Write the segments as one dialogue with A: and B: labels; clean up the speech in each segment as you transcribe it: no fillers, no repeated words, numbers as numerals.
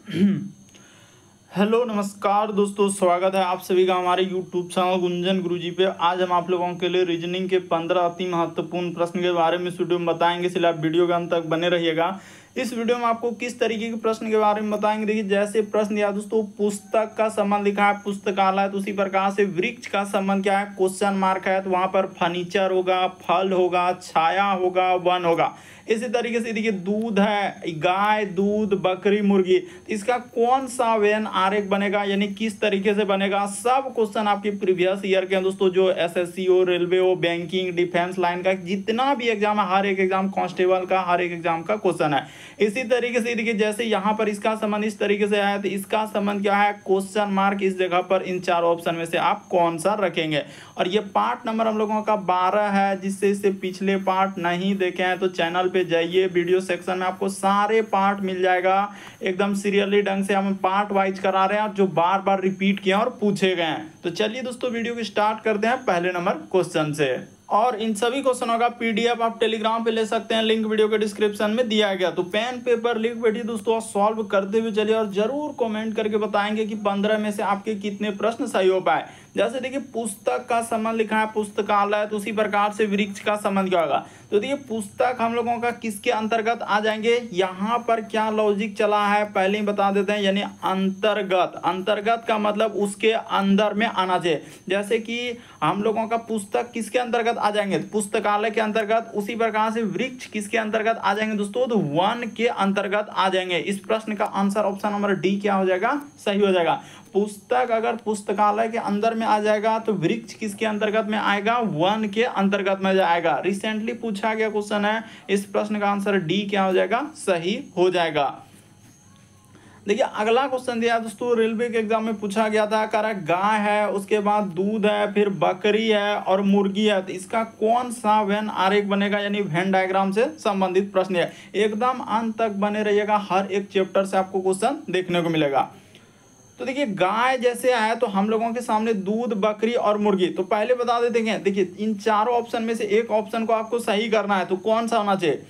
A: Hello नमस्कार दोस्तों, स्वागत है आप सभी का हमारे यूट्यूब चैनल गुंजन गुरुजी पे। आज हम आप लोगों के लिए रीजनिंग के 15 अति महत्वपूर्ण प्रश्न के बारे में इस वीडियो में बताएंगे, इसलिए आप वीडियो के अंत तक बने रहिएगा। इस वीडियो में आपको किस तरीके के प्रश्न के बारे में बताएंगे। देखिए, जैसे प्रश्न दिया दोस्तों, पुस्तक का संबंध लिखा है पुस्तकालय, तो उसी प्रकार से वृक्ष का संबंध क्या है, क्वेश्चन मार्क है, तो वहां पर फर्नीचर होगा, फल होगा, छाया होगा, वन होगा। इसी तरीके से देखिए, दूध है, गाय, दूध, बकरी, मुर्गी, तो इसका कौन सा व्यन आरेख बनेगा, यानी किस तरीके से बनेगा। सब क्वेश्चन आपके प्रीवियस ईयर के हैं दोस्तों, जो एसएससी हो, रेलवे हो, बैंकिंग, डिफेंस लाइन का जितना भी एग्जाम है, हर एक एग्जाम, कांस्टेबल का हर एक एग्जाम का क्वेश्चन है। इसी तरीके से देखिए, जैसे यहाँ पर इसका संबंध इस तरीके से आया, तो इसका संबंध क्या है, क्वेश्चन मार्क। इस जगह पर इन चारों ऑप्शन में से आप कौन सा रखेंगे। और ये पार्ट नंबर हम लोगों का 12 है, जिससे इससे पिछले पार्ट नहीं देखे हैं तो चैनल पे जाइए, वीडियो सेक्शन में आपको सारे पार्ट मिल जाएगा। एकदम सीरियली ढंग से हम पार्ट वाइज करा रहे हैं, जो बार बार रिपीट किए और पूछे गए हैं। तो चलिए दोस्तों, वीडियो को स्टार्ट करते हैं पहले नंबर क्वेश्चन से। और इन सभी क्वेश्चनों का पीडीएफ आप टेलीग्राम पे ले सकते हैं, लिंक वीडियो के डिस्क्रिप्शन में दिया गया। तो पेन पेपर लिख बैठिए दोस्तों, सॉल्व करते हुए चलिए, और जरूर कमेंट करके बताएंगे कि 15 में से आपके कितने प्रश्न सही हो पाए। जैसे देखिए, पुस्तक का संबंध लिखा है पुस्तकालय, तो उसी प्रकार से वृक्ष का संबंध क्या होगा। तो देखिए, पुस्तक हम लोगों का किसके अंतर्गत आ जाएंगे, यहाँ पर क्या लॉजिक चला है पहले ही बता देते हैं, यानी अंतर्गत। अंतर्गत का मतलब उसके अंदर में आना चाहिए। जैसे कि हम लोगों का पुस्तक किसके अंतर्गत आ जाएंगे, पुस्तकालय के अंतर्गत। उसी प्रकार से वृक्ष किसके अंतर्गत आ जाएंगे दोस्तों, तो वन के अंतर्गत आ जाएंगे। इस प्रश्न का आंसर ऑप्शन नंबर डी क्या हो जाएगा, सही हो जाएगा। पुस्तक अगर पुस्तकालय के अंदर में आ जाएगा, तो वृक्ष किसके अंतर्गत में आएगा, वन के अंतर्गत में आएगा। रिसेंटली पूछा गया क्वेश्चन है, इस प्रश्न का आंसर डी क्या हो जाएगा, सही हो जाएगा। देखिए, अगला क्वेश्चन दिया दोस्तों, रेलवे के एग्जाम में पूछा गया था, कह रहा गाय है, उसके बाद दूध है, फिर बकरी है और मुर्गी है, तो इसका कौन सा वेन आरेख बनेगा, यानी वेन डायग्राम से संबंधित प्रश्न है। एकदम अंत तक बने रहिएगा, हर एक चैप्टर से आपको क्वेश्चन देखने को मिलेगा। तो देखिए, गाय जैसे है तो हम लोगों के सामने दूध, बकरी और मुर्गी। तो पहले बता देते हैं, देखिए इन चारों ऑप्शन में से एक ऑप्शन को आपको सही करना है, तो कौन सा होना चाहिए।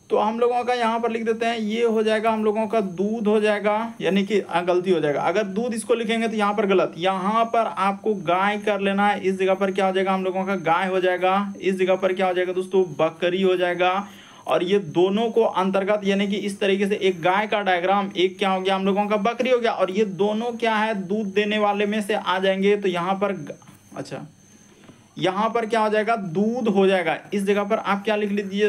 A: तो हम लोगों का यहाँ पर लिख देते हैं, ये हो जाएगा हम लोगों का दूध हो जाएगा, यानी कि गलती हो जाएगा। अगर दूध इसको लिखेंगे तो यहाँ पर गलत, यहाँ पर आपको गाय कर लेना है। इस जगह पर क्या हो जाएगा, हम लोगों का गाय हो जाएगा। इस जगह पर क्या हो जाएगा दोस्तों, बकरी हो जाएगा। और ये दोनों को अंतर्गत, यानी कि इस तरीके से एक गाय का डायग्राम, एक क्या हो गया हम लोगों का बकरी हो गया, और ये दोनों क्या है, दूध देने वाले में से आ जाएंगे। तो यहाँ पर अच्छा, यहाँ पर क्या हो जाएगा, दूध हो जाएगा। इस जगह पर आप क्या लिख लीजिए,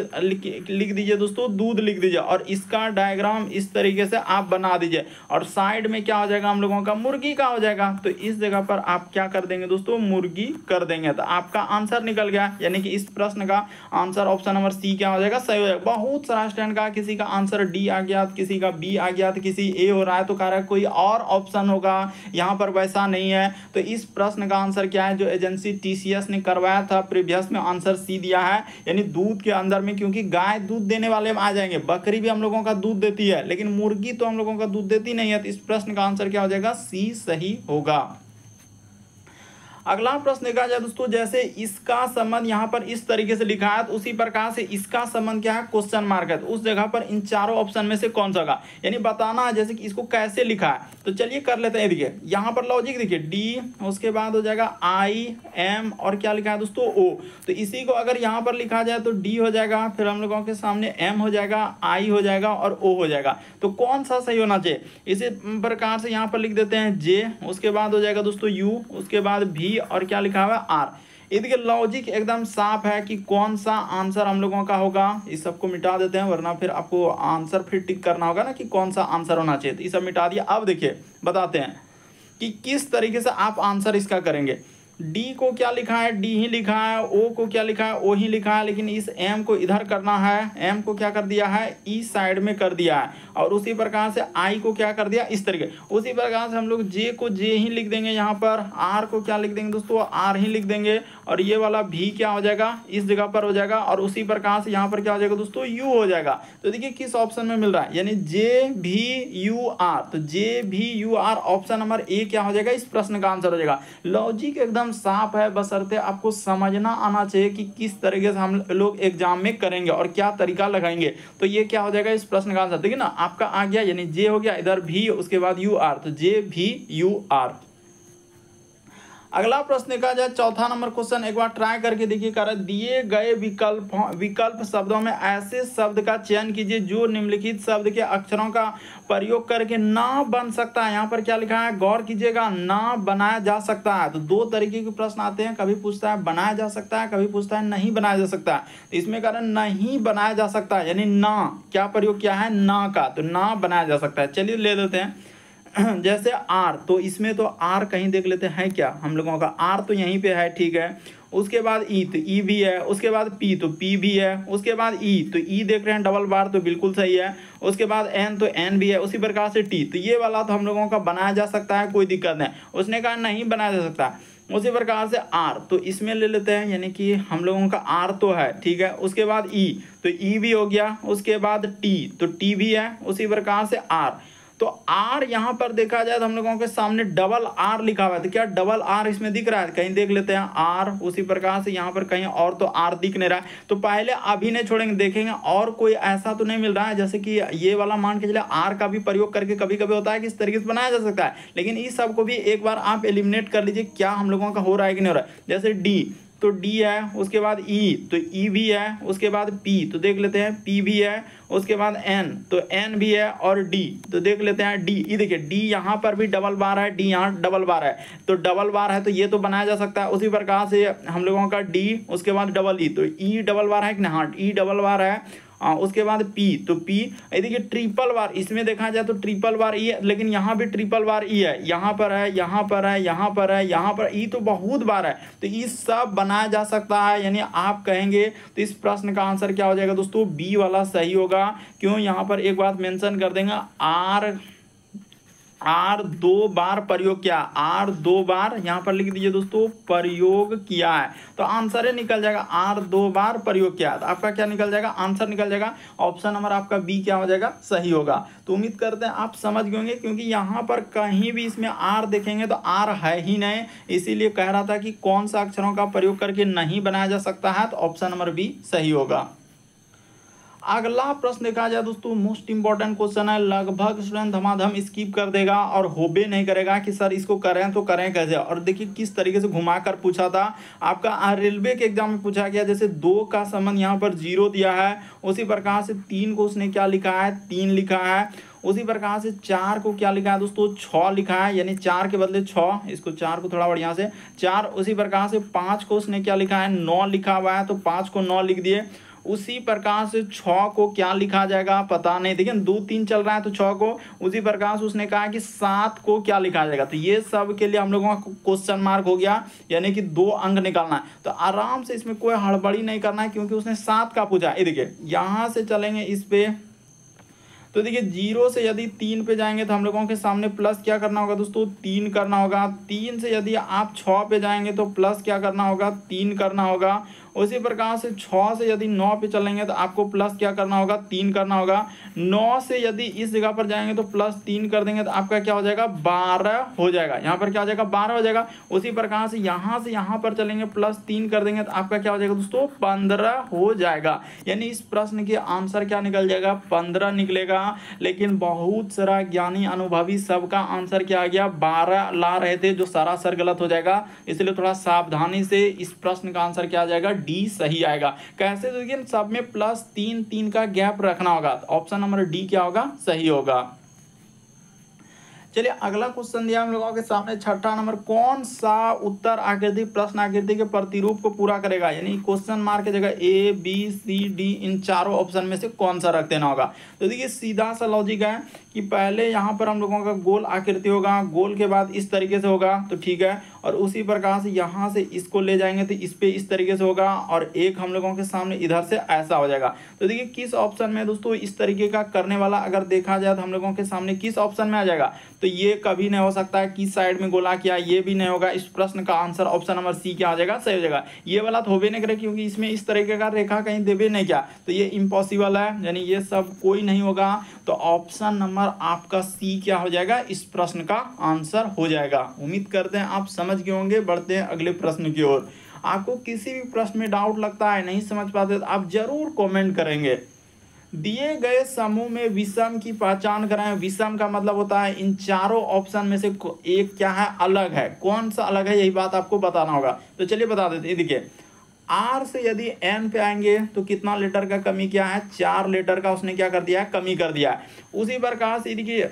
A: लिख दीजिए दोस्तों, दूध लिख दीजिए, और इसका डायग्राम इस तरीके से आप बना दीजिए। और साइड में क्या हो जाएगा हम लोगों का, मुर्गी का हो जाएगा। तो इस जगह पर आप क्या कर देंगे दोस्तों, मुर्गी कर देंगे। तो आपका आंसर निकल गया, यानी कि इस प्रश्न का आंसर ऑप्शन नंबर सी क्या हो जाएगा, सही हो जाएगा। बहुत सारा स्टूडेंट का किसी का आंसर डी आ गया, किसी का बी आ गया, तो किसी ए हो रहा है, तो कह रहा है कोई और ऑप्शन होगा, यहाँ पर वैसा नहीं है। तो इस प्रश्न का आंसर क्या है, जो एजेंसी टीसीएस ने करवाया था प्रीवियस में, आंसर सी दिया है, यानी दूध के अंदर में, क्योंकि गाय दूध देने वाले में आ जाएंगे, बकरी भी हम लोगों का दूध देती है, लेकिन मुर्गी तो हम लोगों का दूध देती नहीं है। तो इस प्रश्न का आंसर क्या हो जाएगा, सी सही होगा। अगला प्रश्न देखा जाए दोस्तों, जैसे इसका संबंध यहाँ पर इस तरीके से लिखा है, तो उसी प्रकार से इसका संबंध क्या है, क्वेश्चन मार्क है। तो उस जगह पर इन चारों ऑप्शन में से कौन सा होगा, यानी बताना है जैसे कि इसको कैसे लिखा है। तो चलिए कर लेते हैं। देखिए, यहाँ पर लॉजिक देखिए, डी, उसके बाद हो जाएगा आई, एम, और क्या लिखा है दोस्तों, ओ। तो इसी को अगर यहाँ पर लिखा जाए तो डी हो जाएगा, फिर हम लोगों के सामने एम हो जाएगा, आई हो जाएगा और ओ हो जाएगा। तो कौन सा सही होना चाहिए, इसी प्रकार से यहाँ पर लिख देते हैं जे, उसके बाद हो जाएगा दोस्तों यू, उसके बाद भी, और क्या लिखा हुआ है, आर। इसके लॉजिक एकदम साफ है कि कौन सा आंसर हम लोगों का होगा। इस सबको मिटा देते हैं, वरना फिर आपको आंसर फिर टिक करना होगा ना कि कौन सा आंसर होना चाहिए। तो ये सब मिटा दिया। अब देखिए, बताते हैं कि किस तरीके से आप आंसर इसका करेंगे। डी को क्या लिखा है, डी ही लिखा है, ओ को क्या लिखा है, ओ ही लिखा है, लेकिन इस एम को इधर करना है, एम को क्या कर दिया है, ई साइड में कर दिया है। और उसी प्रकार से आई को क्या कर दिया, इस तरीके। उसी प्रकार से हम लोग जे को जे ही लिख देंगे, यहाँ पर आर को क्या लिख देंगे दोस्तों, आर ही लिख देंगे, और ये वाला भी क्या हो जाएगा, इस जगह पर हो जाएगा। और उसी प्रकार से यहाँ पर क्या हो जाएगा दोस्तों, यू हो जाएगा। तो देखिए किस ऑप्शन में मिल रहा है, यानी जे भी यू आर। तो जे भी U R option number A क्या हो जाएगा, इस प्रश्न का आंसर हो जाएगा। लॉजिक एकदम साफ है, बशर्ते आपको समझना आना चाहिए कि किस तरीके से हम लोग एग्जाम में करेंगे और क्या तरीका लगाएंगे। तो ये क्या हो जाएगा, इस प्रश्न का आंसर। देखिए ना, आपका आ गया, यानी जे हो गया, इधर भी, उसके बाद यू आर, तो जे भी यू आर। अगला प्रश्न देखा जाए, चौथा नंबर क्वेश्चन, एक बार ट्राई करके देखिए। कह रहा है दिए गए विकल्प शब्दों में ऐसे शब्द का चयन कीजिए जो निम्नलिखित शब्द के अक्षरों का प्रयोग करके ना बन सकता है। यहाँ पर क्या लिखा है, गौर कीजिएगा, ना बनाया जा सकता है। तो दो तरीके के प्रश्न आते हैं, कभी पूछता है बनाया जा सकता है, कभी पूछता है नहीं बनाया जा सकता है। तो इसमें कह रहा है नहीं बनाया जा सकता है, यानी ना क्या प्रयोग किया है, ना का, तो ना बनाया जा सकता है। चलिए ले लेते हैं जैसे आर, तो इसमें तो आर कहीं देख लेते हैं क्या हम लोगों का, आर तो यहीं पे है, ठीक है। उसके बाद ई, तो ई भी है। उसके बाद पी, तो पी भी है। उसके बाद ई, तो ई देख रहे हैं डबल बार, तो बिल्कुल सही है। उसके बाद एन, तो एन भी है। उसी प्रकार से टी, तो ये वाला तो हम लोगों का बनाया जा सकता है, कोई दिक्कत नहीं। उसने कहा नहीं बनाया जा सकता। उसी प्रकार से आर, तो इसमें ले लेते हैं, यानी कि हम लोगों का आर तो है, ठीक है। उसके बाद ई, तो ई भी हो गया। उसके बाद टी, तो टी भी है। उसी प्रकार से आर, तो आर यहां पर देखा जाए तो हम लोगों के सामने डबल आर लिखा हुआ है, तो क्या डबल आर इसमें दिख रहा है, कहीं देख लेते हैं आर। उसी प्रकार से यहां पर कहीं और तो आर दिख नहीं रहा है, तो पहले अभी नहीं छोड़ेंगे, देखेंगे और कोई ऐसा तो नहीं मिल रहा है जैसे कि ये वाला मान के चले आर का भी प्रयोग करके कभी कभी होता है कि इस तरीके से बनाया जा सकता है। लेकिन इस सब को भी एक बार आप एलिमिनेट कर लीजिए, क्या हम लोगों का हो रहा है कि नहीं हो रहा है। जैसे डी, तो डी है। उसके बाद ई, तो ई भी है। उसके बाद पी, तो देख लेते हैं पी भी है। उसके बाद एन, तो एन भी है। और डी, तो देख लेते हैं डी, ये देखिए डी यहाँ पर भी डबल बार है, डी यहाँ डबल बार है, तो डबल बार है तो ये तो बनाया जा सकता है। उसी प्रकार से हम लोगों का डी, उसके बाद डबल ई, तो ई डबल बार है कि ना, हाँ ई डबल बार है। उसके बाद पी, तो पी, ये देखिए ट्रिपल बार, इसमें देखा जाए तो ट्रिपल बार ई है, लेकिन यहाँ भी ट्रिपल बार ई है, यहाँ पर है, यहाँ पर है, यहाँ पर है, यहाँ पर ई तो बहुत बार है, तो ये सब बनाया जा सकता है। यानी आप कहेंगे तो इस प्रश्न का आंसर क्या हो जाएगा दोस्तों, बी वाला सही होगा। क्यों, यहाँ पर एक बात मेंशन कर देंगे, आर दो बार प्रयोग किया, आर दो बार यहाँ पर लिख दीजिए दोस्तों प्रयोग किया है, तो आंसर ही निकल जाएगा आर दो बार प्रयोग किया। तो आपका क्या निकल जाएगा, आंसर निकल जाएगा ऑप्शन नंबर आपका बी क्या हो जाएगा, सही होगा। तो उम्मीद करते हैं आप समझ गए होंगे, क्योंकि यहाँ पर कहीं भी इसमें आर देखेंगे तो आर है ही नहीं, इसीलिए कह रहा था कि कौन सा अक्षरों का प्रयोग करके नहीं बनाया जा सकता है, तो ऑप्शन नंबर बी सही होगा। अगला प्रश्न देखा जाए दोस्तों, मोस्ट इंपॉर्टेंट क्वेश्चन है, लगभग स्टूडेंट धमाधम स्किप कर देगा और होबे नहीं करेगा कि सर इसको करें तो करें कैसे। और देखिए किस तरीके से घुमाकर पूछा था, आपका रेलवे के एग्जाम में पूछा गया। जैसे 2 का संबंध यहाँ पर 0 दिया है, उसी प्रकार से 3 को उसने क्या लिखा है, 3 लिखा है। उसी प्रकार से 4 को क्या लिखा है दोस्तों, 6 लिखा है, यानी 4 के बदले 6, इसको 4 को थोड़ा बढ़िया से 4। उसी प्रकार से 5 को उसने क्या लिखा है, 9 लिखा हुआ है, तो 5 को 9 लिख दिए। उसी प्रकार से 6 को क्या लिखा जाएगा पता नहीं, देखिए 2 3 चल रहा है तो 6 को। उसी प्रकार से उसने कहा कि 7 को क्या लिखा जाएगा, तो ये सब के लिए हम लोगों का क्वेश्चन मार्क हो गया, यानी कि 2 अंक निकालना है। तो आराम से इसमें कोई हड़बड़ी नहीं करना है, क्योंकि उसने 7 का पूछा। ये देखिए यहाँ से चलेंगे इस पे, तो देखिए 0 से यदि 3 पे जाएंगे तो हम लोगों के सामने प्लस क्या करना होगा दोस्तों, 3 करना होगा। 3 से यदि आप 6 पे जाएंगे तो प्लस क्या करना होगा, 3 करना होगा। उसी प्रकार से 6 से यदि 9 पे चलेंगे तो आपको प्लस क्या करना होगा, 3 करना होगा। 9 से यदि इस जगह पर जाएंगे तो प्लस 3 कर देंगे तो आपका क्या हो जाएगा, 12 हो जाएगा। यहाँ पर क्या हो जाएगा, 12 हो जाएगा। उसी प्रकार से यहाँ पर चलेंगे प्लस 3 कर देंगे तो आपका क्या हो जाएगा दोस्तों, 15 हो जाएगा। यानी इस प्रश्न के आंसर क्या निकल जाएगा, 15 निकलेगा। लेकिन बहुत सारा ज्ञानी अनुभवी सबका आंसर क्या आ गया, 12 ला रहे थे, जो सरासर गलत हो जाएगा। इसलिए थोड़ा सावधानी से इस प्रश्न का आंसर क्या आ जाएगा, डी सही आएगा। कैसे, तो देखिए सब में प्लस 3 3 का गैप रखना होगा, ऑप्शन नंबर डी क्या होगा, सही होगा। चलिए अगला क्वेश्चन दिया हम लोगों के सामने, छठा नंबर, कौन सा उत्तर आकृति प्रश्न आकृति के प्रतिरूप को पूरा करेगा। यानी क्वेश्चन मार्क की जगह ए बी सी डी, इन चारों ऑप्शन में से कौन सा रख देना होगा। तो देखिए सीधा सा लॉजिक है कि पहले यहाँ पर हम लोगों का गोल आकृति होगा, गोल के बाद इस तरीके से होगा, तो ठीक है। और उसी प्रकार से यहाँ से इसको ले जाएंगे तो इस पे इस तरीके से होगा, और एक हम लोगों के सामने इधर से ऐसा हो जाएगा। तो देखिए किस ऑप्शन में दोस्तों इस तरीके का करने वाला अगर देखा जाए तो हम लोगों के सामने किस ऑप्शन में आ जाएगा, तो ये कभी नहीं हो सकता है। किस साइड में गोला किया, ये भी नहीं होगा। इस प्रश्न का आंसर ऑप्शन नंबर सी क्या आ जाएगा, सही हो जाएगा। ये वाला तो होबे नहीं करे, क्योंकि इसमें इस तरीके का रेखा कहीं देवे नहीं किया, तो ये इम्पॉसिबल है, यानी ये सब कोई नहीं होगा। तो ऑप्शन नंबर आपका सी क्या हो जाएगा, इस प्रश्न का आंसर हो जाएगा। उम्मीद करते हैं आप समझ गए होंगे। बढ़ते हैं अगले प्रश्न की ओर। आपको किसी भी प्रश्न में डाउट लगता है, नहीं समझ पाते, तो आप जरूर कमेंट करेंगे। दिए गए समूह में विषम की पहचान कराएं। विषम का मतलब होता है इन चारों ऑप्शन में से एक क्या है, अलग है। कौन सा अलग है, यही बात आपको बताना होगा। तो चलिए बता देते हैं। देखिए आर से यदि एन पे आएंगे तो कितना लीटर का कमी क्या है, 4 लीटर का उसने क्या कर दिया है, कमी कर दिया है। उसी प्रकार से देखिए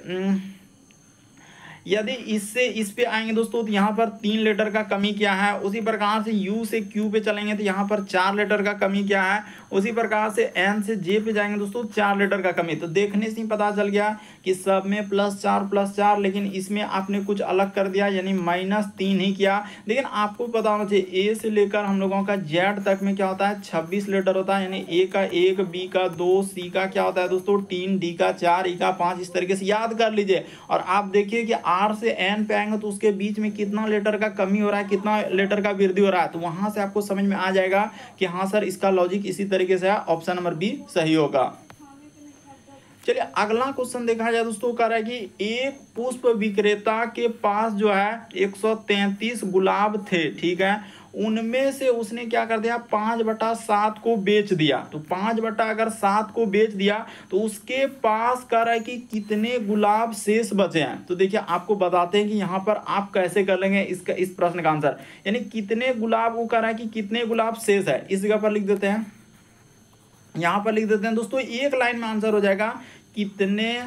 A: यदि इससे इस पे आएंगे दोस्तों तो यहाँ पर 3 लीटर का कमी क्या है। उसी प्रकार से U से Q पे चलेंगे तो यहाँ पर 4 लीटर का कमी क्या है। उसी प्रकार से N से J पे जाएंगे दोस्तों 4 लीटर का कमी। तो देखने से ही पता चल गया कि सब में +4, लेकिन इसमें आपने कुछ अलग कर दिया यानी -3 ही किया। लेकिन आपको पता होना चाहिए A से लेकर हम लोगों का Z तक में क्या होता है, 26 लीटर होता है। यानी A का 1, B का 2, C का क्या होता है दोस्तों 3, D का 4, E का 5, इस तरीके से याद कर लीजिए। और आप देखिए कि R से N पे आएंगे तो उसके बीच में कितना लीटर का कमी हो रहा है, कितना लीटर का वृद्धि हो रहा है। तो वहां से आपको समझ में आ जाएगा कि हाँ सर इसका लॉजिक इसी तरीके से है, ऑप्शन नंबर बी सही होगा। चलिए अगला क्वेश्चन देखा जाए दोस्तों, कह रहा है कि एक पुष्प विक्रेता के पास जो है 133 गुलाब थे, ठीक है। उनमें से उसने क्या कर दिया, 5/7 को बेच दिया। तो 5/7 को बेच दिया तो उसके पास कह रहा है कि कितने गुलाब शेष बचे हैं। तो देखिए आपको बताते हैं कि यहाँ पर आप कैसे कर लेंगे इसका, इस प्रश्न का आंसर। यानी कितने गुलाब, वो कह रहा है कि कितने गुलाब शेष है। इस जगह पर लिख देते हैं, यहाँ पर लिख देते हैं दोस्तों, एक लाइन में आंसर हो जाएगा कितने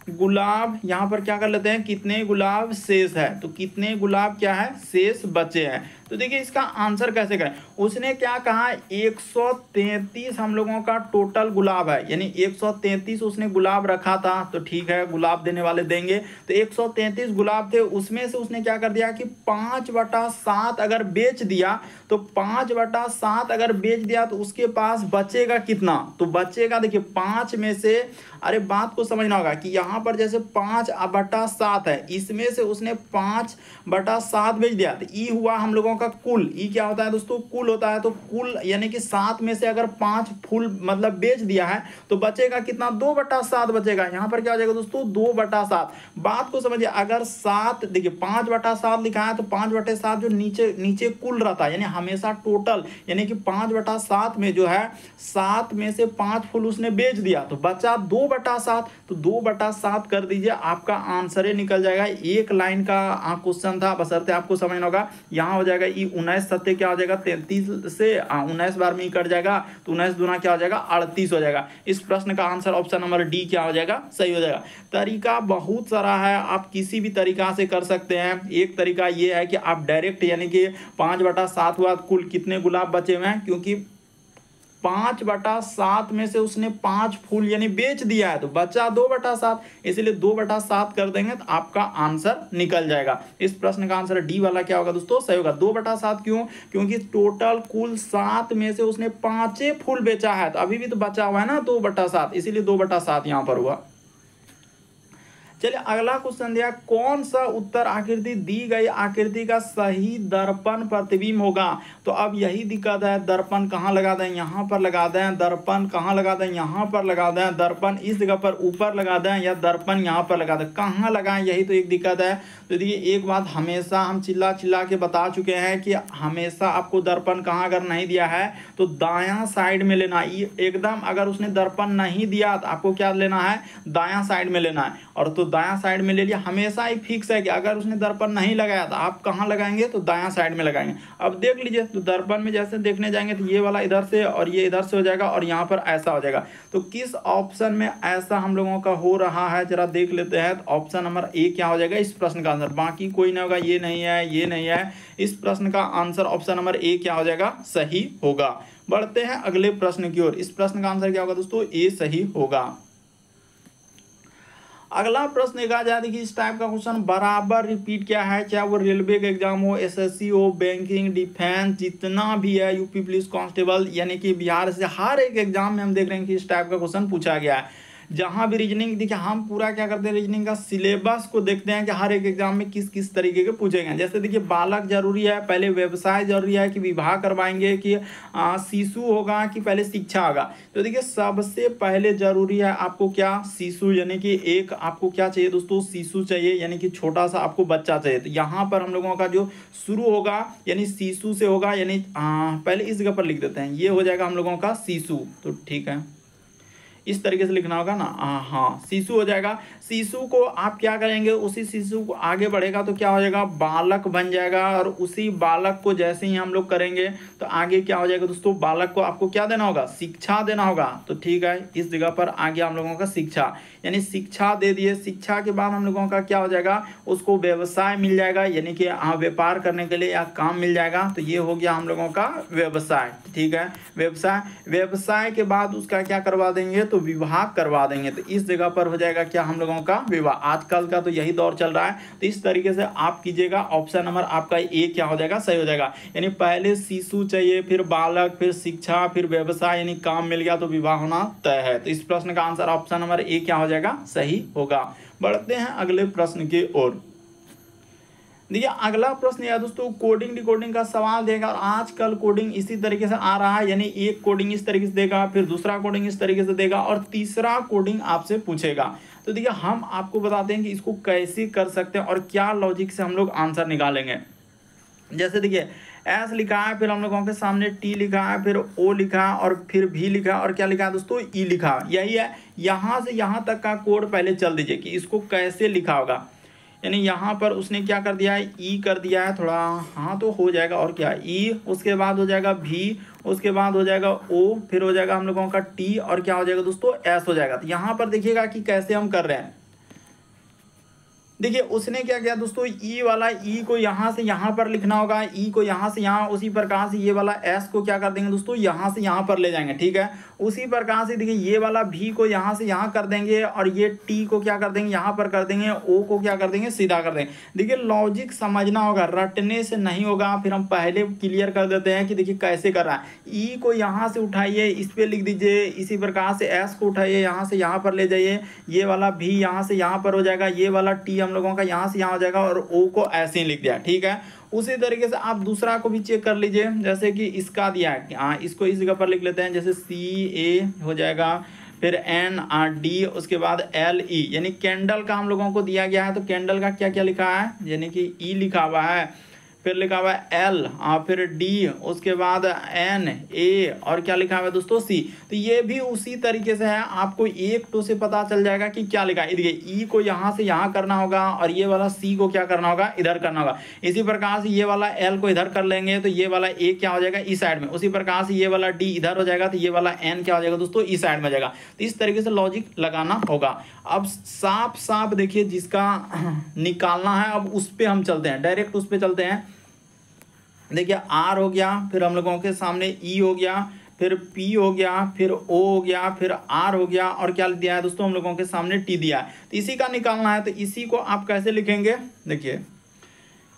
A: गुलाब, यहां पर क्या कर लेते हैं, कितने गुलाब शेष है। तो कितने गुलाब क्या है, शेष बचे हैं। तो देखिए इसका आंसर कैसे करें। उसने क्या कहा, 133 हम लोगों का टोटल गुलाब है, यानी 133 उसने गुलाब रखा था। तो ठीक है, गुलाब देने वाले देंगे। तो 133 गुलाब थे, उसमें से उसने क्या कर दिया कि 5/7 अगर बेच दिया, तो 5/7 अगर बेच दिया तो उसके पास बचेगा कितना। तो बचेगा, देखिए 5 में से, अरे बात को समझना होगा कि यहाँ पर जैसे 5/7 है, इसमें से उसने 5/7 बेच दिया। तो ई हुआ हम लोगों का कुल। ई क्या होता है दोस्तों, कुल होता है। तो कुल यानी कि 7 में से अगर 5 फुल मतलब बेच दिया है तो बचेगा कितना, 2/7 बचेगा। यहाँ पर क्या हो जाएगा दोस्तों, 2/7। बात को समझिए, अगर 7, देखिए 5/7 लिखा है तो 5/7 जो नीचे नीचे कुल रहता है, यानी हमेशा टोटल, यानी कि 5/7 में जो है 7 में से 5 फुल उसने बेच दिया तो बचा 2/7। तो 2/7 कर दीजिए, आपका आंसर ही निकल जाएगा। एक लाइन का क्वेश्चन था, बशर्ते आपको समझना होगा। यहाँ हो जाएगा ई 19 सत्य क्या हो जाएगा, 33 से 19 बार में ही कट जाएगा। तो 19 दूना क्या हो जाएगा, 38 हो जाएगा। इस प्रश्न का आंसर ऑप्शन नंबर डी क्या हो जाएगा, सही हो जाएगा। तरीका बहुत सारा है, आप किसी भी तरीका से कर सकते हैं। एक तरीका ये है कि आप डायरेक्ट, यानी कि 5/7 हुआ, कुल कितने गुलाब बचे हुए हैं, क्योंकि 5/7 में से उसने 5 फूल यानी बेच दिया है तो बचा 2/7, इसलिए 2/7 कर देंगे तो आपका आंसर निकल जाएगा। इस प्रश्न का आंसर डी वाला क्या होगा दोस्तों, सही होगा। 2/7 क्यों, क्योंकि टोटल कुल 7 में से उसने 5 फूल बेचा है, तो अभी भी तो बचा हुआ है ना 2/7, इसीलिए 2/7 यहां पर हुआ। चलिए अगला क्वेश्चन दिया, कौन सा उत्तर आकृति दी गई आकृति का सही दर्पण प्रतिबिंब होगा। तो अब यही दिक्कत है, दर्पण कहाँ लगा दें, यहाँ पर लगा दें, दर्पण कहाँ लगा दें, यहाँ पर लगा दें, दर्पण इस जगह पर ऊपर लगा दें, या दर्पण यहाँ पर लगा दें, कहाँ लगाएं, यही तो एक दिक्कत है। तो देखिए एक बात हमेशा हम चिल्ला चिल्ला के बता चुके हैं कि हमेशा आपको दर्पण कहाँ अगर नहीं दिया है तो दायां साइड में लेना। एकदम अगर उसने दर्पण नहीं दिया तो आपको क्या लेना है, दायां साइड में लेना है। और तो दायां साइड में ले लिया, हमेशा ही फिक्स है कि अगर उसने दर्पण नहीं लगाया तो आप कहाँ लगाएंगे, तो दायां साइड में लगाएंगे। अब देख लीजिए, तो दर्पण में जैसे देखने जाएंगे तो ये वाला इधर से और ये इधर से हो जाएगा और यहाँ पर ऐसा हो जाएगा। तो किस ऑप्शन में ऐसा हम लोगों का हो रहा है जरा देख लेते हैं। तो ऑप्शन नंबर ए क्या हो जाएगा इस प्रश्न का आंसर, बाकी कोई नहीं होगा, ये नहीं है, ये नहीं है। इस प्रश्न का आंसर ऑप्शन नंबर ए क्या हो जाएगा, सही होगा। बढ़ते हैं अगले प्रश्न की ओर। इस प्रश्न का आंसर क्या होगा दोस्तों, ए सही होगा। अगला प्रश्न देखा जाए, देखिए इस टाइप का क्वेश्चन बराबर रिपीट क्या है, चाहे वो रेलवे का एग्जाम हो, एसएससी हो, बैंकिंग, डिफेंस, जितना भी है, यूपी पुलिस कांस्टेबल, यानी कि बिहार से हर एक एग्जाम में हम देख रहे हैं कि इस टाइप का क्वेश्चन पूछा गया है। जहां भी रीजनिंग, देखिए हम पूरा क्या करते हैं, रीजनिंग का सिलेबस को देखते हैं कि हर एक एग्जाम में किस किस तरीके के पूछे गए। जैसे देखिए बालक जरूरी है, पहले व्यवसाय जरूरी है कि विवाह करवाएंगे, कि शिशु होगा कि पहले शिक्षा होगा। तो देखिए सबसे पहले जरूरी है आपको क्या, शिशु, यानी कि एक आपको क्या चाहिए दोस्तों, शिशु चाहिए, यानी कि छोटा सा आपको बच्चा चाहिए। तो यहाँ पर हम लोगों का जो शुरू होगा यानी शिशु से होगा, यानी पहले इस जगह पर लिख देते हैं, ये हो जाएगा हम लोगों का शिशु। तो ठीक है, इस तरीके से लिखना होगा ना। हाँ, शिशु हो जाएगा। शिशु को आप क्या करेंगे, उसी शिशु को आगे बढ़ेगा तो क्या हो जाएगा, बालक बन जाएगा। और उसी बालक को जैसे ही हम लोग करेंगे तो आगे क्या हो जाएगा दोस्तों, बालक को आपको क्या देना होगा, शिक्षा देना होगा। तो ठीक है, इस जगह पर आ गया हम लोगों का शिक्षा, यानी शिक्षा दे दिए। शिक्षा के बाद हम लोगों का क्या हो जाएगा, उसको व्यवसाय मिल जाएगा, यानी कि व्यापार करने के लिए या काम मिल जाएगा। तो ये हो गया हम लोगों का व्यवसाय। ठीक है, व्यवसाय। व्यवसाय के बाद उसका क्या करवा देंगे, तो विवाह करवा देंगे। तो इस जगह पर हो जाएगा क्या, हम लोगों का विवाह। आजकल का तो यही दौर चल रहा है, तो इस तरीके से आप कीजिएगा। ऑप्शन नंबर आपका ए क्या हो जाएगा, सही हो जाएगा। यानी पहले शिशु चाहिए, फिर बालक, फिर शिक्षा, फिर व्यवसाय, यानी काम मिल गया तो विवाह होना तय है। तो इस प्रश्न का आंसर ऑप्शन नंबर ए क्या हो जाएगा, सही होगा। बढ़ते हैं अगले प्रश्न की ओर। देखिए अगला प्रश्न है दोस्तों, कोडिंग डिकोडिंग का सवाल देगा। और आजकल कोडिंग इसी तरीके से आ रहा है, यानी एक कोडिंग इस तरीके से देगा, फिर दूसरा कोडिंग इस तरीके से देगा, और तीसरा कोडिंग आपसे पूछेगा। तो देखिए हम आपको बताते हैं कि इसको कैसे कर सकते हैं और क्या लॉजिक से हम लोग आंसर निकालेंगे। जैसे देखिए एस लिखा है, फिर हम लोगों के सामने टी लिखा है, फिर ओ लिखा है, और फिर भी लिखा है, और क्या लिखा है दोस्तों, ई लिखा है। यही है, यहाँ से यहाँ तक का कोड पहले चल दीजिए कि इसको कैसे लिखा होगा। यानी यहाँ पर उसने क्या कर दिया है, ई कर दिया है थोड़ा, हाँ तो हो जाएगा। और क्या, ई, उसके बाद हो जाएगा भी, उसके बाद हो जाएगा ओ, फिर हो जाएगा हम लोगों का टी, और क्या हो जाएगा दोस्तों, एस हो जाएगा। तो यहाँ पर देखिएगा कि कैसे हम कर रहे हैं। देखिए उसने क्या किया दोस्तों, ई वाला ई को यहाँ से यहाँ पर लिखना होगा, ई को यहाँ से यहाँ, उसी प्रकार से ये वाला एस को क्या कर देंगे दोस्तों, यहाँ से यहाँ पर ले जाएंगे। ठीक है, उसी प्रकार से देखिए ये वाला भी को यहाँ से यहाँ कर देंगे, और ये टी को क्या कर देंगे, यहाँ पर कर देंगे, ओ को क्या कर देंगे, सीधा कर देंगे। देखिए लॉजिक समझना होगा, रटने से नहीं होगा। फिर हम पहले क्लियर कर देते हैं कि देखिए कैसे कर रहा है। ई को यहाँ से उठाइए, इस पर लिख दीजिए, इसी प्रकार से एस को उठाइए, यहाँ से यहाँ पर ले जाइए, ये वाला भी यहाँ से यहाँ पर हो जाएगा, ये वाला टी हम लोगों का यहाँ से यहाँ हो जाएगा, और ओ को ऐसे ही लिख दिया। ठीक है, उसी तरीके से आप दूसरा को भी चेक कर लीजिए। जैसे कि इसका दिया है, हाँ इसको इस जगह पर लिख लेते हैं, जैसे सी ए हो जाएगा, फिर एन आर डी, उसके बाद एल ई, यानी कैंडल का हम लोगों को दिया गया है। तो कैंडल का क्या क्या लिखा है, यानी कि ई लिखा हुआ है, फिर लिखा हुआ है एल, फिर डी, उसके बाद एन, ए, और क्या लिखा हुआ है दोस्तों, सी। तो ये भी उसी तरीके से है, आपको एक टो से पता चल जाएगा कि क्या लिखा है। देखिए ई को यहाँ से यहाँ करना होगा, और ये वाला सी को क्या करना होगा, इधर करना होगा। इसी प्रकार से ये वाला एल को इधर कर लेंगे, तो ये वाला ए क्या हो जाएगा, इस साइड में। उसी प्रकार से ये वाला डी इधर हो जाएगा, तो ये वाला एन क्या हो जाएगा दोस्तों, इस साइड में जाएगा। तो इस तरीके से लॉजिक लगाना होगा। अब साफ साफ देखिए जिसका निकालना है, अब उस पर हम चलते हैं, डायरेक्ट उस पर चलते हैं। देखिए आर हो गया, फिर हम लोगों के सामने ई हो गया, फिर पी हो गया, फिर ओ हो गया, फिर आर हो गया, और क्या दिया है दोस्तों, हम लोगों के सामने टी दिया है। तो इसी का निकालना है। तो इसी को आप कैसे लिखेंगे, देखिए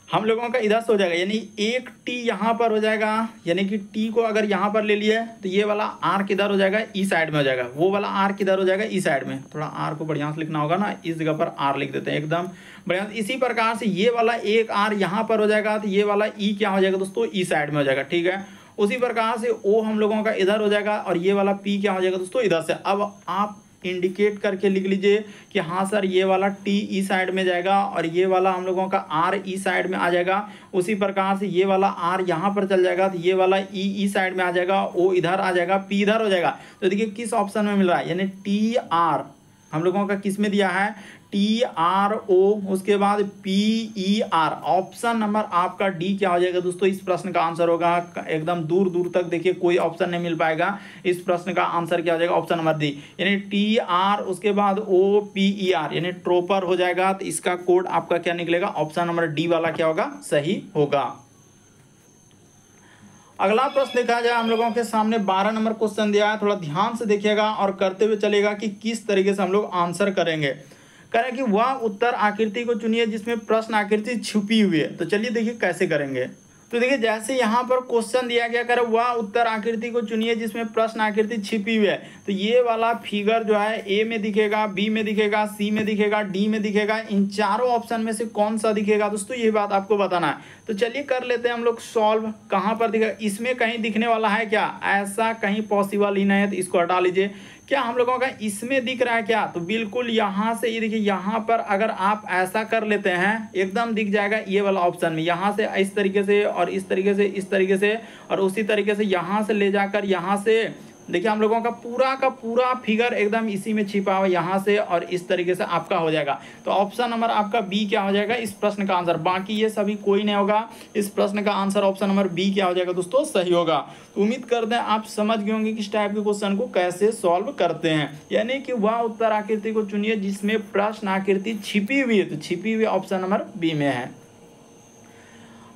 A: हम लोगों का इधर से हो जाएगा, यानी एक टी यहाँ पर हो जाएगा, यानी कि टी को अगर यहाँ पर ले लिए तो ये वाला आर किधर हो जाएगा, ई साइड में हो जाएगा, वो वाला आर किधर हो जाएगा, ई साइड में। थोड़ा आर को बढ़िया से लिखना होगा ना, इस जगह पर आर लिख देते हैं एकदम बढ़िया। इसी प्रकार से ये वाला एक आर यहाँ पर हो जाएगा, तो ये वाला ई क्या हो जाएगा दोस्तों, ई साइड में हो जाएगा। ठीक है, उसी प्रकार से ओ हम लोगों का इधर हो जाएगा, और ये वाला पी क्या हो जाएगा दोस्तों, इधर से। अब आप इंडिकेट करके लिख लीजिए कि हाँ सर ये वाला टी ई साइड में जाएगा, और ये वाला हम लोगों का आर ई साइड में आ जाएगा। उसी प्रकार से ये वाला आर यहाँ पर चल जाएगा, तो ये वाला ई साइड में आ जाएगा, ओ इधर आ जाएगा, पी इधर हो जाएगा। तो देखिए किस ऑप्शन में मिल रहा है, यानी टी आर हम लोगों का किस में दिया है, टी आर ओ, उसके बाद P E R. Option number आपका डी क्या हो जाएगा दोस्तों, इस प्रश्न का आंसर होगा। एकदम दूर दूर तक देखिए कोई ऑप्शन नहीं मिल पाएगा, इस प्रश्न का आंसर क्या हो जाएगा, ऑप्शन नंबर डी, यानी टी आर उसके बाद ओ पी ई आर, यानी ट्रोपर हो जाएगा। तो इसका कोड आपका क्या निकलेगा, ऑप्शन नंबर डी वाला क्या होगा, सही होगा। अगला प्रश्न देखा जाए, हम लोगों के सामने 12 नंबर क्वेश्चन दिया है। थोड़ा ध्यान से देखिएगा और करते हुए चलेगा कि किस तरीके से हम लोग आंसर करेंगे। करें कि वह उत्तर आकृति को चुनिए जिसमें प्रश्न आकृति छुपी हुई है। तो चलिए देखिए कैसे करेंगे। तो देखिए जैसे यहाँ पर क्वेश्चन दिया गया, करे वह उत्तर आकृति को चुनिए जिसमें प्रश्न आकृति छिपी हुई है। तो ये वाला फिगर जो है ए में दिखेगा, बी में दिखेगा, सी में दिखेगा, डी में दिखेगा। इन चारों ऑप्शन में से कौन सा दिखेगा दोस्तों, ये बात आपको बताना है। तो चलिए कर लेते हैं हम लोग सॉल्व। कहाँ पर दिखेगा, इसमें कहीं दिखने वाला है क्या, ऐसा कहीं पॉसिबल ही नहीं है, तो इसको हटा लीजिए। क्या हम लोगों का इसमें दिख रहा है क्या, तो बिल्कुल यहाँ से ये देखिए, यहाँ पर अगर आप ऐसा कर लेते हैं एकदम दिख जाएगा ये वाला ऑप्शन में। यहाँ से इस तरीके से, और इस तरीके से, इस तरीके से, और उसी तरीके से यहाँ से ले जाकर यहाँ से देखिए हम लोगों का पूरा फिगर एकदम इसी में छिपा हुआ यहाँ से, और इस तरीके से आपका हो जाएगा। तो ऑप्शन नंबर आपका बी क्या हो जाएगा इस प्रश्न का आंसर। बाकी ये सभी कोई नहीं होगा, इस प्रश्न का आंसर ऑप्शन नंबर बी क्या हो जाएगा दोस्तों, सही होगा। तो उम्मीद करते हैं आप समझ गए होंगे कि इस टाइप के क्वेश्चन को कैसे सॉल्व करते हैं, यानी कि वह उत्तर आकृति को चुनिए जिसमें प्रश्न आकृति छिपी हुई है। तो छिपी हुई ऑप्शन नंबर बी में है।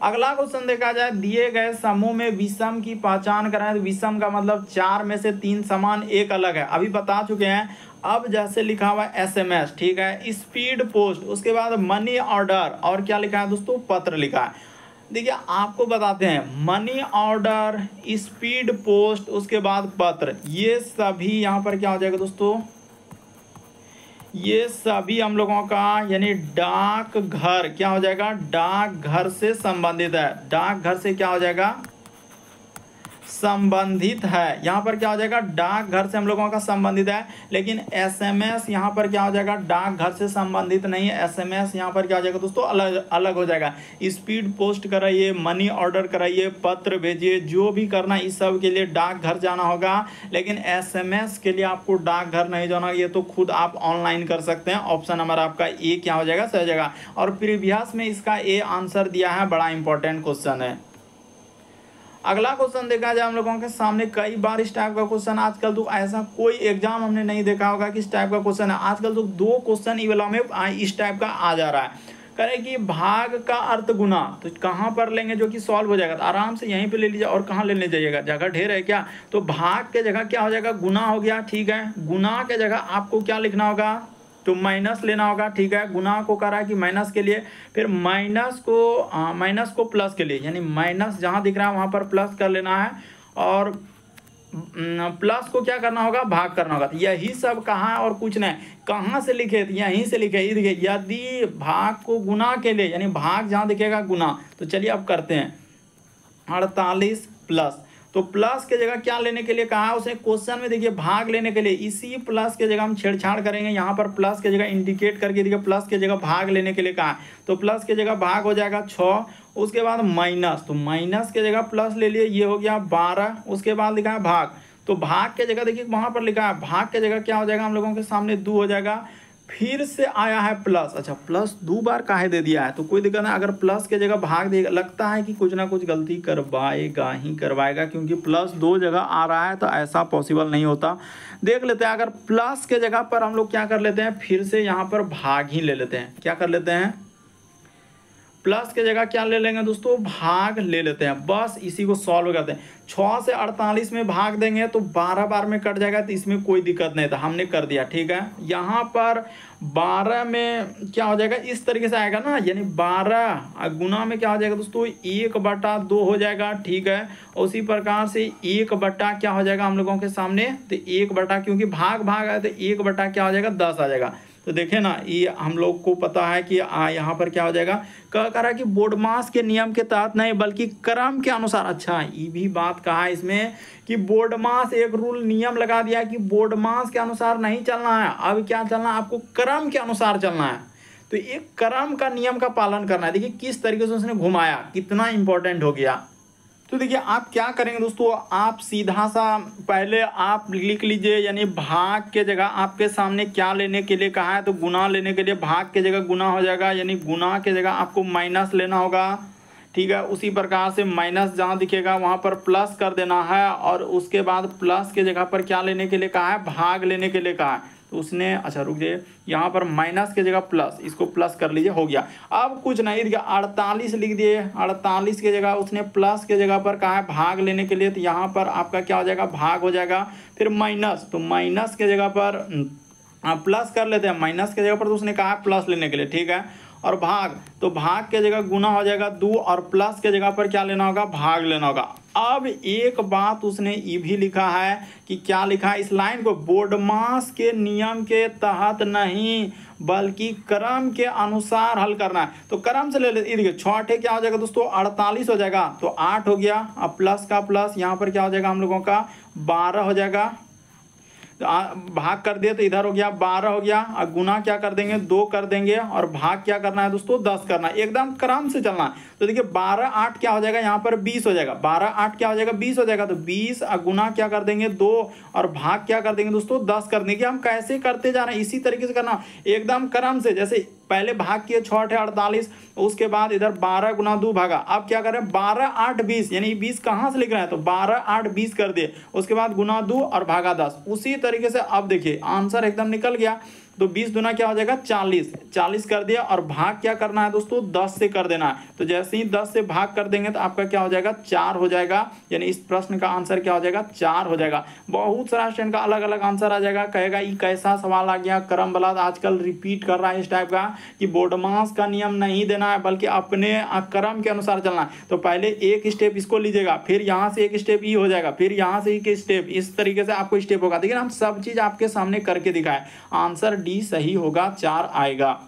A: अगला क्वेश्चन देखा जाए, दिए गए समूह में विषम की पहचान कराएं। तो विषम का मतलब 4 में से 3 समान, एक अलग है, अभी बता चुके हैं। अब जैसे लिखा हुआ है SMS, ठीक है, स्पीड पोस्ट, उसके बाद मनी ऑर्डर, और क्या लिखा है दोस्तों, पत्र लिखा है। देखिए आपको बताते हैं, मनी ऑर्डर, स्पीड पोस्ट, उसके बाद पत्र, ये सभी यहाँ पर क्या हो जाएगा दोस्तों, ये सभी हम लोगों का यानी डाक घर क्या हो जाएगा, डाक घर से संबंधित है। डाक घर से क्या हो जाएगा, संबंधित है। यहाँ पर क्या हो जाएगा, डाक घर से हम लोगों का संबंधित है। लेकिन SMS यहाँ पर क्या हो जाएगा, डाक घर से संबंधित नहीं है। SMS यहाँ पर क्या हो जाएगा दोस्तों, अलग अलग हो जाएगा। स्पीड पोस्ट कराइए, मनी ऑर्डर कराइए, पत्र भेजिए, जो भी करना इस सब के लिए डाक घर जाना होगा। लेकिन SMS के लिए आपको डाक घर नहीं जाना, ये तो खुद आप ऑनलाइन कर सकते हैं। ऑप्शन नंबर आपका ए क्या हो जाएगा, सही हो जाएगा। और प्रीवियस में इसका ए आंसर दिया है, बड़ा इंपॉर्टेंट क्वेश्चन है। अगला क्वेश्चन देखा जाए हम लोगों के सामने, कई बार इस टाइप का क्वेश्चन, आजकल तो ऐसा कोई एग्जाम हमने नहीं देखा होगा कि इस टाइप का क्वेश्चन है। आजकल तो 2 क्वेश्चन ई वाला में इस टाइप का आ जा रहा है। करें कि भाग का अर्थ गुना, तो कहाँ पर लेंगे जो कि सॉल्व हो जाएगा, तो आराम से यहीं पे ले लीजिए। और कहाँ लेने जाइएगा, जगह ढेर है क्या, तो भाग के जगह क्या हो जाएगा, गुना हो गया, ठीक है। गुना के जगह आपको क्या लिखना होगा, तो माइनस लेना होगा, ठीक है। गुना को करा कि माइनस के लिए, फिर माइनस को प्लस के लिए, यानी माइनस जहाँ दिख रहा है वहाँ पर प्लस कर लेना है, और प्लस को क्या करना होगा, भाग करना होगा। तो यही सब कहाँ है और कुछ नहीं, कहाँ से लिखे, तो यहीं से लिखे। ये देखिए, यदि भाग को गुना के लिए, यानी भाग जहाँ दिखेगा गुना, तो चलिए अब करते हैं। 48 प्लस, तो प्लस के जगह क्या लेने के लिए कहा है उसने क्वेश्चन में, देखिए भाग लेने के लिए, इसी प्लस के जगह हम छेड़छाड़ करेंगे। यहाँ पर प्लस के जगह इंडिकेट करके देखिए, प्लस के जगह भाग लेने के लिए कहा है, तो प्लस के जगह भाग हो जाएगा 6। उसके बाद माइनस, तो माइनस के जगह प्लस ले लिए, ये हो गया 12। उसके बाद लिखा है भाग, तो भाग के जगह देखिए वहाँ पर लिखा है, भाग के जगह क्या हो जाएगा हम लोगों के सामने 2 हो जाएगा। फिर से आया है प्लस, अच्छा प्लस 2 बार काहे दे दिया है, तो कोई दिक्कत नहीं। अगर प्लस के जगह भाग देगा, लगता है कि कुछ ना कुछ गलती करवाएगा ही करवाएगा, क्योंकि प्लस 2 जगह आ रहा है, तो ऐसा पॉसिबल नहीं होता। देख लेते हैं, अगर प्लस के जगह पर हम लोग क्या कर लेते हैं, फिर से यहाँ पर भाग ही ले लेते हैं। क्या कर लेते हैं, प्लस के जगह क्या ले लेंगे दोस्तों, भाग ले लेते हैं। बस इसी को सॉल्व करते हैं। 6 से 48 में भाग देंगे तो 12 बार में कट जाएगा, तो इसमें कोई दिक्कत नहीं था, हमने कर दिया, ठीक है। यहाँ पर 12 में क्या हो जाएगा, इस तरीके से आएगा ना, यानी 12 गुना में क्या हो जाएगा दोस्तों, 1/2 हो जाएगा, ठीक है। उसी प्रकार से 1 क्या हो जाएगा हम लोगों के सामने, तो 1 क्योंकि भाग भाग आया, तो 1 क्या हो जाएगा, 10 आ जाएगा। तो देखें ना, ये हम लोग को पता है कि यहाँ पर क्या हो जाएगा, कह रहा है कि बोर्डमास के नियम के तहत नहीं बल्कि क्रम के अनुसार। अच्छा, ये भी बात कहा है इसमें कि बोर्डमास एक रूल नियम लगा दिया कि बोर्डमास के अनुसार नहीं चलना है, अब क्या चलना है, आपको क्रम के अनुसार चलना है। तो एक क्रम का नियम का पालन करना है। देखिए किस तरीके से उसने घुमाया, कितना इंपॉर्टेंट हो गया। तो देखिए आप क्या करेंगे दोस्तों, आप सीधा सा पहले आप लिख लीजिए, यानी भाग के जगह आपके सामने क्या लेने के लिए कहा है, तो गुना लेने के लिए भाग के जगह गुना हो जाएगा, यानी गुना के जगह आपको माइनस लेना होगा, ठीक है। उसी प्रकार से माइनस जहाँ दिखेगा वहाँ पर प्लस कर देना है, और उसके बाद प्लस के जगह पर क्या लेने के लिए कहा है, भाग लेने के लिए कहा है। तो उसने, अच्छा रुक जाइए, यहाँ पर माइनस के जगह प्लस, इसको प्लस कर लीजिए, हो गया। अब कुछ नहीं दिया, 48 लिख दिए, 48 के जगह उसने प्लस के जगह पर कहा है भाग लेने के लिए, तो यहाँ पर आपका क्या हो जाएगा, भाग हो जाएगा। फिर माइनस, तो माइनस के जगह पर प्लस कर लेते हैं, माइनस के जगह पर तो उसने कहा है प्लस लेने के लिए, ठीक है। और भाग, तो भाग के जगह गुना हो जाएगा 2, और प्लस के जगह पर क्या लेना होगा, भाग लेना होगा। अब एक बात उसने ये भी लिखा है कि क्या लिखा है इस लाइन को, बोर्डमास के नियम के तहत नहीं बल्कि क्रम के अनुसार हल करना है। तो क्रम से ले लेते, देखिए 6 क्या हो जाएगा दोस्तों, 48 हो जाएगा, तो 8 हो गया। अब प्लस का प्लस यहाँ पर क्या हो जाएगा हम लोगों का 12 हो जाएगा। भाग कर दिए तो इधर हो गया 12 हो गया, और गुना क्या कर देंगे 2 कर देंगे, और भाग क्या करना है दोस्तों 10 करना है, एकदम क्रम से चलना है। तो देखिए 12 8 क्या हो जाएगा, यहाँ पर 20 हो जाएगा, 12 8 क्या हो जाएगा 20 हो जाएगा, तो 20 गुना क्या कर देंगे 2, और भाग क्या कर देंगे दोस्तों 10 कर देंगे। हम कैसे करते जा रहे हैं, इसी तरीके से करना एकदम क्रम से। जैसे पहले भाग किए 6 8 48, उसके बाद इधर 12 गुना 2 भागा, अब क्या करें 12 8 20, यानी 20 कहाँ से लिख रहे हैं तो 12 8 20 कर दिए, उसके बाद गुना 2 और भागा 10। उसी तरीके से अब देखिए आंसर एकदम निकल गया। तो 20 दुना क्या हो जाएगा 40, 40 कर दिया, और भाग क्या करना है दोस्तों 10 से कर देना है। तो जैसे ही 10 से भाग कर देंगे तो आपका क्या हो जाएगा 4 हो जाएगा, यानी इस प्रश्न का आंसर क्या हो जाएगा 4 हो जाएगा। बहुत सारा स्टूडेंट का अलग अलग आंसर आ जाएगा, कहेगा ये कैसा सवाल आ गया, क्रम बलाद आजकल रिपीट कर रहा है इस टाइप का कि बोर्ड मास का नियम नहीं देना है बल्कि अपने क्रम के अनुसार चलना है। तो पहले एक स्टेप इसको लीजिएगा, फिर यहाँ से एक स्टेप ये हो जाएगा, फिर यहाँ से एक स्टेप, इस तरीके से आपको स्टेप होगा। देखिए हम सब चीज आपके सामने करके दिखाए, आंसर डी सही होगा, 4 आएगा।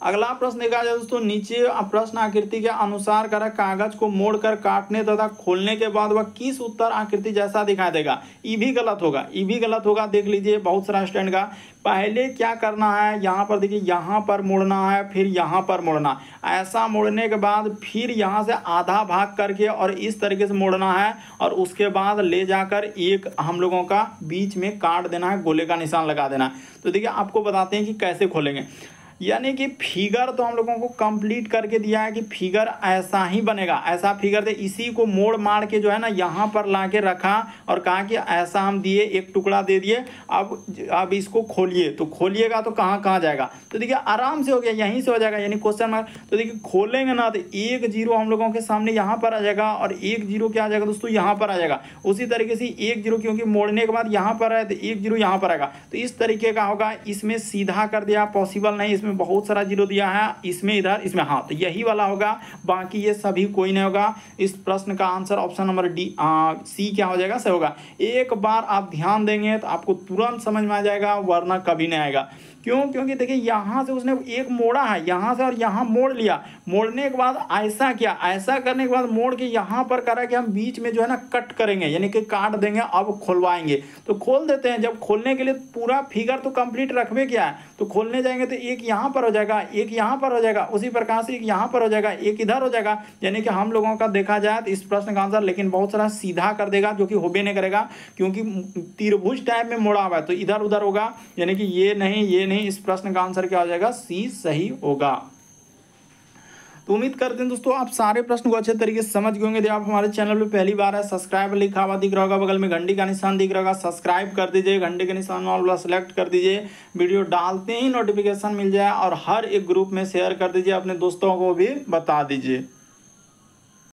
A: अगला प्रश्न देखा जाए दोस्तों, नीचे प्रश्न आकृति के अनुसार करा कागज को मोड़कर काटने तथा खोलने के बाद वह किस उत्तर आकृति जैसा दिखाई देगा। ये भी गलत होगा, ये भी गलत होगा। देख लीजिए बहुत सारा स्टूडेंट का पहले क्या करना है, यहाँ पर देखिए यहाँ पर मोड़ना है, फिर यहाँ पर मोड़ना, ऐसा मोड़ने के बाद फिर यहाँ से आधा भाग करके और इस तरीके से मोड़ना है, और उसके बाद ले जाकर एक हम लोगों का बीच में काट देना है, गोले का निशान लगा देना है। तो देखिए आपको बताते हैं कि कैसे खोलेंगे। यानी कि फिगर तो हम लोगों को कंप्लीट करके दिया है कि फिगर ऐसा ही बनेगा, ऐसा फिगर दे, इसी को मोड़ मार के जो है ना यहाँ पर ला के रखा और कहा कि ऐसा हम दिए, एक टुकड़ा दे दिए, अब इसको खोलिए। तो खोलिएगा तो कहाँ कहाँ जाएगा, तो देखिए आराम से हो गया, यहीं से हो जाएगा, यानी क्वेश्चन मार्क। तो देखिए खोलेंगे ना तो 1 0 हम लोगों के सामने यहाँ पर आ जाएगा, और 1 0 क्या आ जाएगा दोस्तों यहाँ पर आ जाएगा। उसी तरीके से 1 0 क्योंकि मोड़ने के बाद यहाँ पर है तो 1 0 यहाँ पर आएगा। तो इस तरीके का होगा, इसमें सीधा कर दिया पॉसिबल नहीं, इसमें बहुत सारा जीरो दिया है, इसमें इधर इसमें, हाँ तो यही वाला होगा, बाकी ये सभी कोई नहीं होगा। इस प्रश्न का answer option number D C क्या हो जाएगा, सही होगा। एक बार आप ध्यान देंगे तो आपको तुरंत समझ में आ जाएगा, वरना कभी नहीं आएगा। क्यों, क्योंकि देखिए यहाँ से उसने एक मोड़ा है, यहाँ से और यहाँ मोड़ लिया, मोड़ने के बाद ऐसा किया, ऐसा करने के बाद मोड़ के यहाँ पर करा कि हम बीच में जो है ना कट करेंगे, यानी कि काट देंगे। अब खुलवाएंगे तो खोल देते हैं, जब खोलने के लिए पूरा फिगर तो कंप्लीट रखबे क्या है, तो खोलने जाएंगे तो एक यहाँ पर हो जाएगा, एक यहाँ पर हो जाएगा, उसी प्रकार से एक यहाँ पर हो जाएगा, एक इधर हो जाएगा। यानी कि हम लोगों का देखा जाए तो इस प्रश्न का आंसर लेकिन बहुत सारा सीधा कर देगा, जो कि होबे नहीं करेगा, क्योंकि त्रिभुज टाइप में मोड़ा हुआ है तो इधर उधर होगा, यानी कि ये नहीं ये नहीं। इस प्रश्न का आंसर क्या हो जाएगा, सी सही होगा। तो उम्मीद करते हैं दोस्तों आप सारे प्रश्न को अच्छे तरीके से समझ गए होंगे। यदि आप हमारे चैनल पे पहली बार है, सब्सक्राइब लिखा हुआ दिख रहा होगा, बगल में घंटी का निशान दिख रहा होगा, सब्सक्राइब कर दीजिए, घंटे के निशान वाला सेलेक्ट कर दीजिए, वीडियो डालते ही नोटिफिकेशन मिल जाए, और हर एक ग्रुप में शेयर कर दीजिए, अपने दोस्तों को भी बता दीजिए।